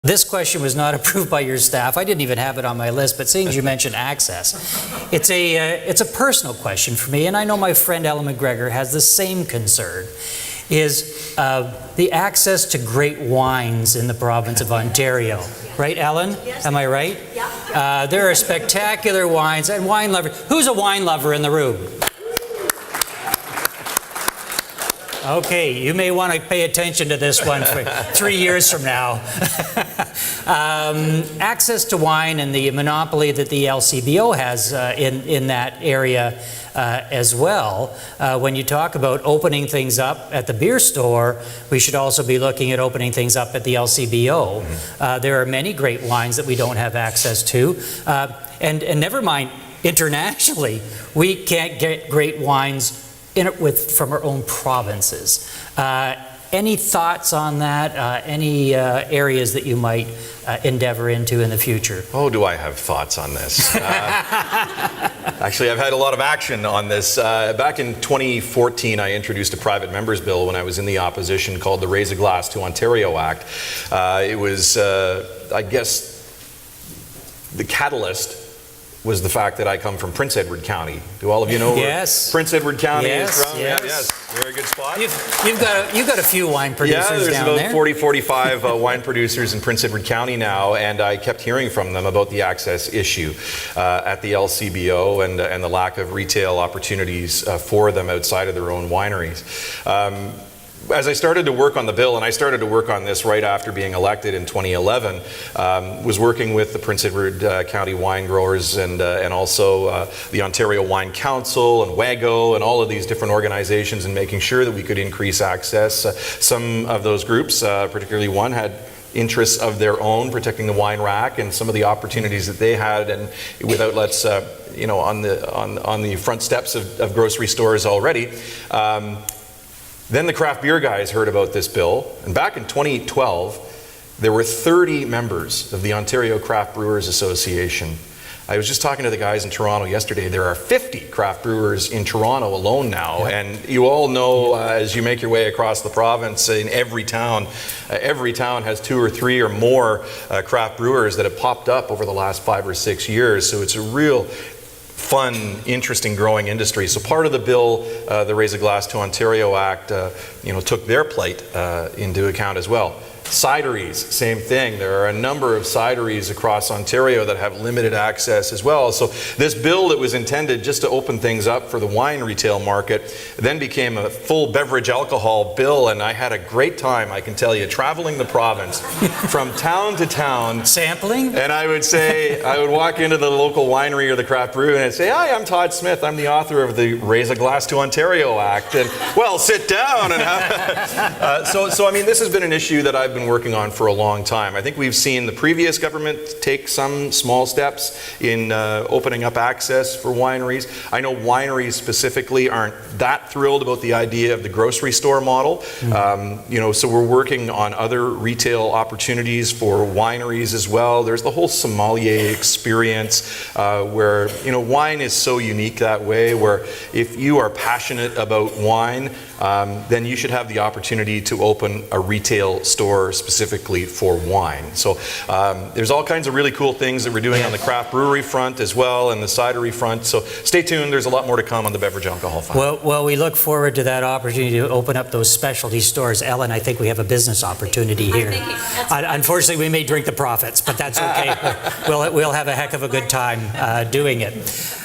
This question was not approved by your staff. I didn't even have it on my list, but seeing as you mentioned access, it's a personal question for me, and I know my friend Ellen McGregor has the same concern, is the access to great wines in the province of Ontario. Right, Ellen? Yes. Am I right? Yeah. There are spectacular wines and wine lovers. Who's a wine lover in the room? Okay, you may want to pay attention to this one for 3 years from now. Access to wine and the monopoly that the LCBO has in that area as well. When you talk about opening things up at the beer store, we should also be looking at opening things up at the LCBO. There are many great wines that we don't have access to. And never mind, internationally, we can't get great wines from our own provinces. Any thoughts on that? Any areas that you might endeavor into in the future? Oh, do I have thoughts on this? Actually, I've had a lot of action on this. Back in 2014, I introduced a private member's bill when I was in the opposition called the Raise a Glass to Ontario Act. It was, I guess, the catalyst was the fact that I come from Prince Edward County. Do all of you know where Prince Edward County is from? Yes. Very good spot. You've got a few wine producers down there. Yeah, there's about 40, 45 wine producers in Prince Edward County now, and I kept hearing from them about the access issue at the LCBO and the lack of retail opportunities for them outside of their own wineries. As I started to work on the bill, and I started to work on this right after being elected in 2011, was working with the Prince Edward County wine growers and also the Ontario Wine Council and WAGO and all of these different organizations, and making sure that we could increase access. Some of those groups, particularly one, had interests of their own, protecting the wine rack and some of the opportunities that they had, and with outlets, on the front steps of grocery stores already. Then the craft beer guys heard about this bill, and back in 2012, there were 30 members of the Ontario Craft Brewers Association. I was just talking to the guys in Toronto yesterday. There are 50 craft brewers in Toronto alone now, and you all know as you make your way across the province, in every town has 2 or 3 or more craft brewers that have popped up over the last 5 or 6 years. So it's a real fun, interesting, growing industry. So part of the bill, the Raise a Glass to Ontario Act, took their plight into account as well. Cideries, same thing. There are a number of cideries across Ontario that have limited access as well. So this bill that was intended just to open things up for the wine retail market then became a full beverage alcohol bill, and I had a great time, I can tell you, traveling the province from town to town. Sampling? And I would walk into the local winery or the craft brew and I'd say, "Hi, I'm Todd Smith. I'm the author of the Raise a Glass to Ontario Act." And, well, sit down. And have so I mean, this has been an issue that I've been working on for a long time. I think we've seen the previous government take some small steps in opening up access for wineries. I know wineries specifically aren't that thrilled about the idea of the grocery store model. So we're working on other retail opportunities for wineries as well. There's the whole sommelier experience where, wine is so unique that way, where if you are passionate about wine, then you should have the opportunity to open a retail store specifically for wine. So there's all kinds of really cool things that we're doing on the craft brewery front as well, and the cidery front. So stay tuned. There's a lot more to come on the beverage alcohol front. Well, we look forward to that opportunity to open up those specialty stores. Ellen, I think we have a business opportunity here. Unfortunately, we may drink the profits, but that's okay. We'll have a heck of a good time doing it.